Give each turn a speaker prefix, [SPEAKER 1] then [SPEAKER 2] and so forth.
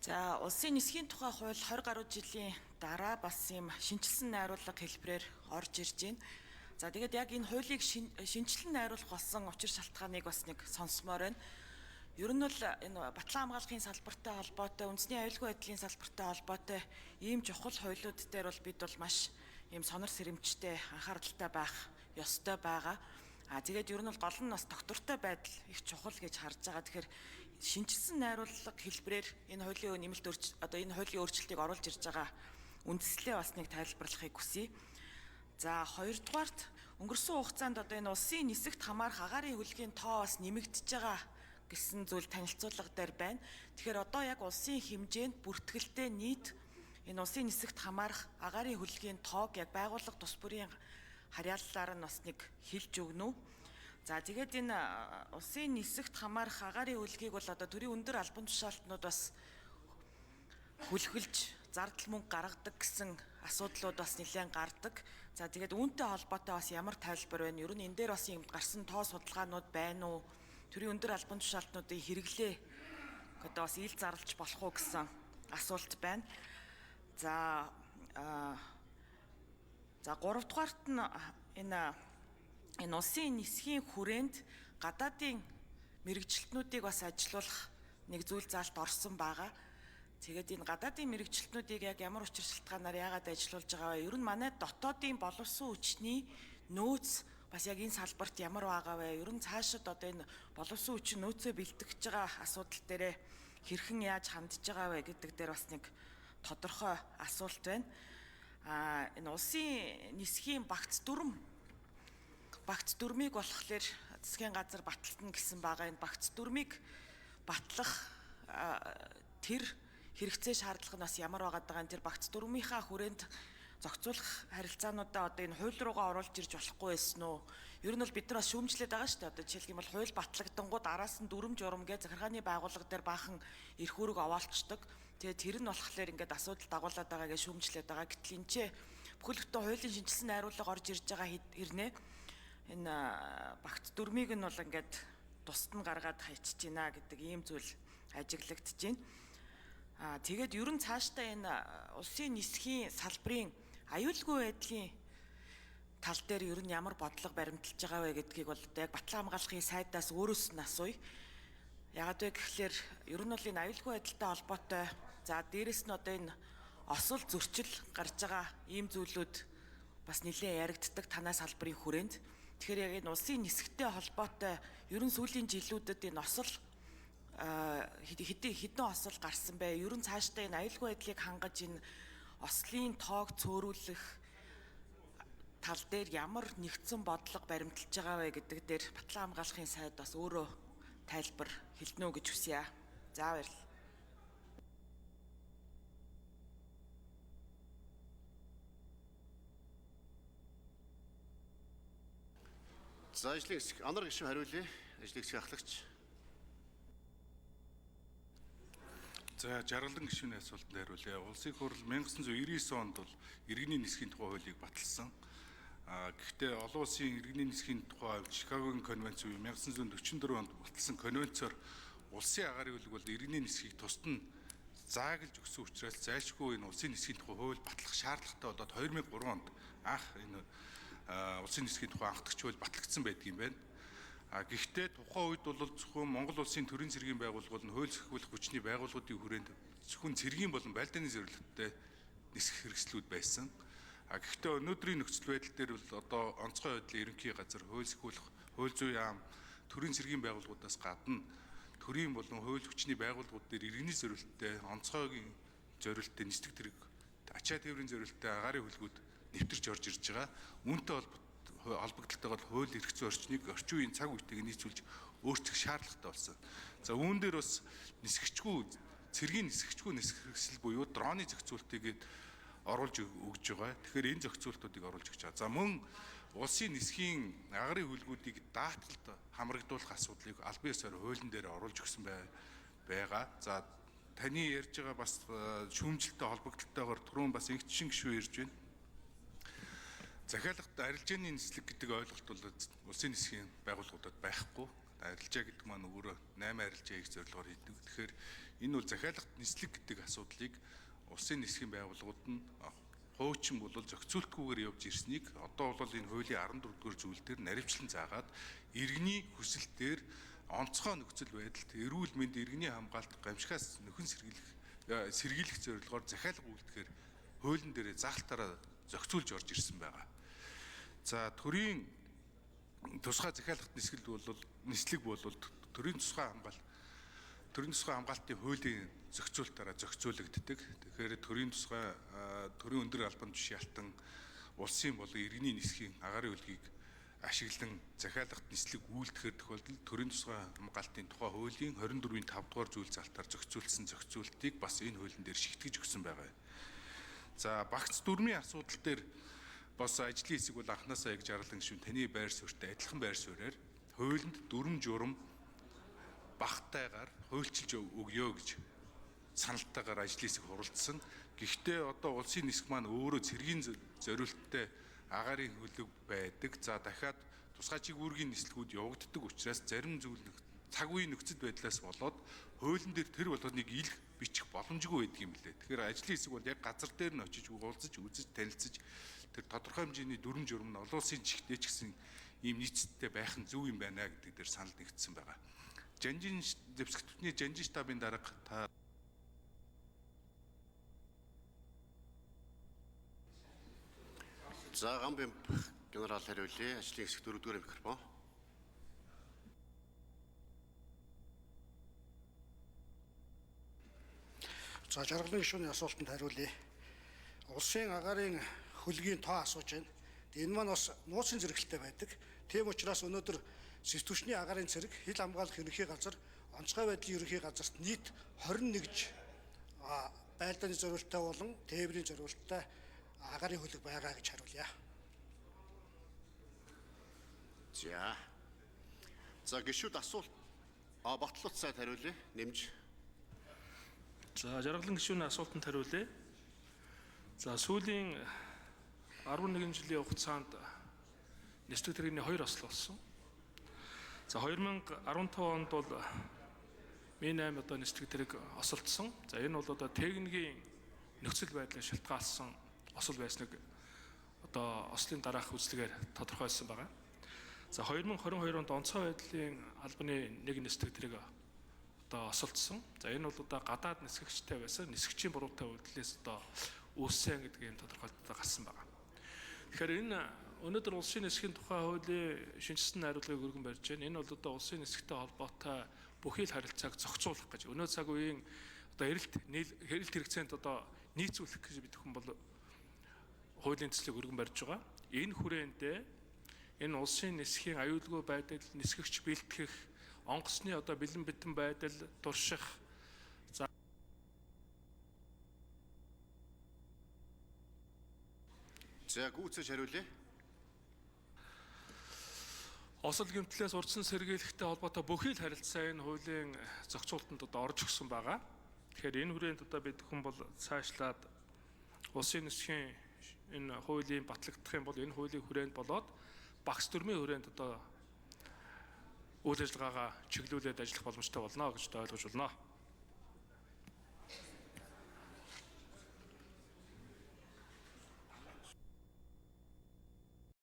[SPEAKER 1] За улсын нисхийн тухай хууль 20 гаруй жилийн дараа бас юм шинжилсэн найруулга хэлбэрээр орж ирж байна. За тэгээд яг энэ хуулийг шинжилэн найруулах болсон учир шалтгааныг бас нэг сонсомоор байна. Ер нь бол энэ батлан хамгаалахын салбартай холбоотой, үндэсний аюулгүй байдлын салбартай холбоотой ийм чухал хуулиуд дээр бол бид бол маш ийм сонор сэрэмжтэй анхааралтай байх ёстой байгаа. Тэгээд ер нь бол гол нь бас доктортой байдал их чухал гэж харж байгаа. Тэгэхээр шинжилсэн найруулга хэлбэрээр энэ хуулийн нэмэлт энэ хуулийн өөрчлөлтийг оруулж ирж байгаа үндслээ бас нэг тайлбарлахыг хүсье. За хоёрдугаарт өнгөрсөн хугацаанд энэ улсын нисэгт хамаарах агаарын хөлгийн тоо бас нэмэгдэж байгаа гэсэн зүйл танилцуулга дээр байна. Тэгэхээр одоо яг улсын хэмжээнд бүртгэлтэй нийт энэ улсын нисэгт хамаарах агаарын хөлгийн тоог яг байгууллага тус бүрийн харьяаллаар нь бас нэг хэлж өгнө. За тэгээд энэ улсын нисэгт хамаарах агаарын хөлгийг бол одоо төрийн өндөр албан тушаалтнууд бас хүлхэлж зардал мөнгө гаргадаг гэсэн асуудлууд бас нэлээд гардаг. За тэгээд үүнтэй холбоотой бас ямар тайлбар байна? Ер нь энэ дээр бас юм гарсан тоо судалгаанууд байна уу? Төрийн өндөр албан тушаалтнуудын хэрэглээ одоо бас ил зарлж болох уу гэсэн асуулт байна. За гуравдугаарт нь энэ улсын нисхийн хүрээнд гадаадын мэрэгжилтнүүдийг бас ажилуулах нэг зүйл заалт орсон байгаа. Тэгээд энэ гадаадын мэрэгжилтнүүдийг яг ямар учир шалтгаанаар яагаад ажилуулж байгаа вэ? Ер нь манай дотоодын боловсон хүчний нөөц бас яг энэ салбарт ямар байгаа вэ? Ер нь цаашид одоо энэ боловсон хүчин нөөцөө бэлтгэж байгаа асуудал дээрээ хэрхэн яаж хандж байгаа вэ гэдэг дээр бас нэг тодорхой асуулт байна. Энэ улсын нисхийн багц дүрмийг болохоор засгийн газар батлалтна гэсэн байгаа. Энэ багц дүрмийг батлах тэр хэрэгцээ шаардлага нь бас ямар байгаад байгаа. Тэр багц дүрмийнхаа хүрээнд зохицуулах харилцаануудаа одоо энэ хууль руугаа оруулж ирж болохгүй байсан уу? Ер нь бол бид нар бас шүүмжлээд байгаа шүү дээ. Одоо жишээлх юм бол хууль батлагдангууд араас нь дүрм журам гэж захиргааны байгууллага дээр баахан эрх үүрэг овоолцдог. Тэгээд тэр нь болохоор ингээд асуудал дагуулад байгаа гэж шүүмжлээд байгаа. Гэтэл энэ ч бүхэл бүтэн хуулийн шинжилсэн найруулга орж ирж байгаа хэрнээ энэ багц дүрмийг нь бол ингээд тусад нь гаргаад хайчиж байна гэдэг ийм зүйл ажиглагдж байна. Тэгээд ер нь цаашдаа энэ улсын нисхийн салбарын аюулгүй байдлын тал дээр ер нь ямар бодлого баримталж байгаа вэ гэдгийг бол яг батлан хамгаалахын сайдаас өөрөөс нь асууя. Яагаад вэ гэхээр ер нь бол энэ аюулгүй байдалтай холбоотой дээрэс нь одоо энэ осол зөрчил гарч байгаа ийм зүйлүүд бас нэлээд яригддаг танай салбарын хүрээнд. Тэгэхээр яг энэ улсын нисгтэй холбоотой ер нь сүүлийн жилүүдэд энэ осол хэдэн осол гарсан бэ? Ер нь цаашдаа энэ аюулгүй байдлыг хангаж энэ ослын тоог цөөрүүлэх тал дээр ямар нэгдсэн бодлого баримталж байгаа вэ гэдэг дээр батлан хамгаалахын сайд бас өөрөө тайлбар хэлнэ үү гэж хүсье. За баярлалаа.
[SPEAKER 2] За ажлын хэсэг анар гишүүн хариулъя. Ажлын хэсэг ахлагч.
[SPEAKER 3] За жаргалан гишүүний асуултанд хариулъя. Улсын их хурл 1999 онд бол иргэний нисхийн тухай хуулийг баталсан. Гэхдээ олон улсын иргэний нисхийн тухай Чикагогийн конвенц буюу 1944 онд баталсан конвенцоор улсын агаарын хөлөг бол иргэний нисхийг тусад нь зааглаж өгсөн учраас зайлшгүй энэ улсын нисхийн тухай хууль батлах шаардлагатай болоод 2003 онд анх энэ улсын нисхийн тухай анхдагч хууль батлагдсан байдгийн байна. Гэхдээ тухайн үед бол зөвхөн Монгол улсын төрийн цэргийн байгууллага болон хууль зохиолох хүчний байгууллагуудын хүрээнд зөвхөн цэргийн болон байлдааны зорилготой нисэх хэрэгслүүд байсан. Гэхдээ өнөөдрийн нөхцөл байдал дээр бол одоо онцгой байдлын ерөнхий газар хууль зохиолох, хууль зүйн яам, төрийн цэргийн байгууллагуудаас гадна төрийн болон хууль хүчний байгууллагууд дээр иргэний зорилттой онцгойгийн зорилттой нисдэг тэрэг ачаа тээврийн зорилттой агаарын хөлгүүд нэвтэрч орж ирж байгаа. Үүнтэй холбогдлолтойгоор хууль эрх зүйн орчныг орчин үеийн цаг үетэйг нийцүүлж өөрчлөх шаардлагатай болсон. За үүн дээр бас цэргийн нисгэгчгүй нисэх хэрэгсэл буюу дроны зохицуултыг оруулж өгж байгаа. Тэгэхээр энэ зохицуултуудыг оруулж өгч байгаа. За мөн улсын нисхийн агаарын хөлгүүдийг даатгалд хамрагдуулах асуудлыг албан ёсоор хуулийн дээр оруулж өгсөн байгаа. За таны ярьж байгаа бас шүүмжлэлтэй холбогдлолтойгоор түрүүн бас инхчин гишүү ярьж байна. Захиалгад арилжааны нислэг гэдэг ойлголт бол улсын нисхийн байгууллагуудад байхгүй. Арилжаа гэдэг маань өөрөө 8 арилжаа хийх зорилгоор хийдэг. Тэгэхээр Энэ бол захиалгад нислэг гэдэг асуудлыг улсын нисхийн байгууллагууд нь хуучин бол зохицуултгүйгээр явж ирснийг одоо бол энэ хуулийн 14 дугаар зүйл дээр наривчлан заагаад иргэний хүсэл дээр онцгой нөхцөл байдалд эрүүл мэнд, иргэний хамгаалалт, гамшигаас нөхөн сэргийлэх зорилгоор захиалга үйлдэхээр хуулийн дээр заалтаараа зохицуулж орж ирсэн байгаа. За төрийн тусгай захиалгат нислэг бол төрийн тусгай хамгаалтын хуулийн зохицуултаараа зохицуулагддаг. Тэгэхээр төрийн өндөр албан тушаалтан улсын болон иргэний нисхийн агаарын хөлгийг ашиглан захиалгат нислэг үйлдэхээр тохиолдолд төрийн тусгай хамгаалтын тухай хуулийн 24-ийн 5 дугаар зүйл залтаар зохицуулсан зохицуултыг бас энэ хуулийн дээр шигтгэж өгсөн байгаа. За багц дүрмийн асуудал дээр бас ажлын хэсэг бол анхнаасаа яг жарлан гишүүн таны байр суурьтай адилхан байр суурьаар хуулинд дүрм журам багтайгаар хуульчилж өгье гэж саналтайгаар ажлын хэсэг хуралдсан. Гэхдээ одоо улсын нисэх маань өөрөө цэргийн зориулттай агаарын хөлөг байдаг. За дахиад тусгай чигүүргийн нислэгүүд явагддаг учраас зарим зүйл цаг үеийн нөхцөл байдлаас болоод хуулийн дээр тэр болгоныг илэх бичих боломжгүй байдаг юм лээ. Тэгэхээр ажлын хэсэг бол яг газар дээр нь очиж уулзаж, үзэж, танилцаж тэр тодорхой хэмжээний дүрм журам нь олон улсын чигтээ ч гэсэн ийм нийцтэй байх нь зөв юм байна гэдэг дээр санал нэгдсэн байгаа. Жанжин дэвсгэртний жанжин штабын дарга та
[SPEAKER 2] За Гамбын генерал хариулъя. Ажлын хэсэг 4-р микрофон.
[SPEAKER 4] За жаргалын гишүүний асуултанд хариулъя. Улсын агаарын хөлгийн тоо асууж байна. Энэ маань бас нууцын зэрэгэлтэй байдаг. Тийм учраас өнөөдөр сэвтвчний агаарын цэрэг, хил хамгаалах ерөнхий газар, онцгой байдлын ерөнхий газарт нийт 21 байлдааны зориулттай болон тээврийн зориулттай агаарын хөлөг байгаа гэж хариулъя.
[SPEAKER 2] За гишүүд асуулт батлуулт сайд хариулъя. Нэмж.
[SPEAKER 5] За жаргалан гишүүний асуултанд хариулъя. За сүүлийн 11 жилийн хугацаанд нислэг тэрэгний 2 ослол болсон. За 2015 онд бол Ми8 одоо нислэг тэрэг осолдсон. За энэ бол одоо техникийн нөхцөл байдлыг шалтгаалсан осол байсныг одоо ослын дараах үзлэгээр тодорхойлсон байна. За 2022 онд онцгой байдлын албаны нэг нислэг тэрэг одоо осолдсон. За энэ бол одоо гадаад нисгэгчтэй байсан нисгчийн буруутай үйлдэлээс одоо үүссэн гэдгийг тодорхойлолттой гарсан байна. Тэгэхээр энэ өнөөдөр улсын нисхийн тухай хуулийн шинжилсэн найруулгыг өргөн барьж байна. Энэ бол одоо улсын нисгтэй холбоотой бүхий л харилцааг зохицуулах гэж өнөө цаг үеийн одоо эрэлт хэрэгцээнд одоо нийцүүлэх гэж бид хүн бол хуулийн төслийг өргөн барьж байгаа. Энэ хүрээндээ энэ улсын нисхийн аюулгүй байдал, нисгэгч бэлтгэх, онгоцны одоо бэлэн битэн байдал турших.
[SPEAKER 2] За гүйцэж хариулъя.
[SPEAKER 5] Осол гэмтлээс урдсан сэргийлэхтэй холбоотой бүхий л харилцаа энэ хуулийн зохицуултанд одоо орж өгсөн байгаа. Тэгэхээр энэ хүрээнд одоо бид хүн бол цаашлаад улсын нисхийн энэ хуулийн батлагдах юм бол энэ хуулийн хүрээнд болоод багц дүрмийн хүрээнд одоо үйл ажиллагаагаа чиглүүлээд ажиллах боломжтой болно гэж ойлгож байна.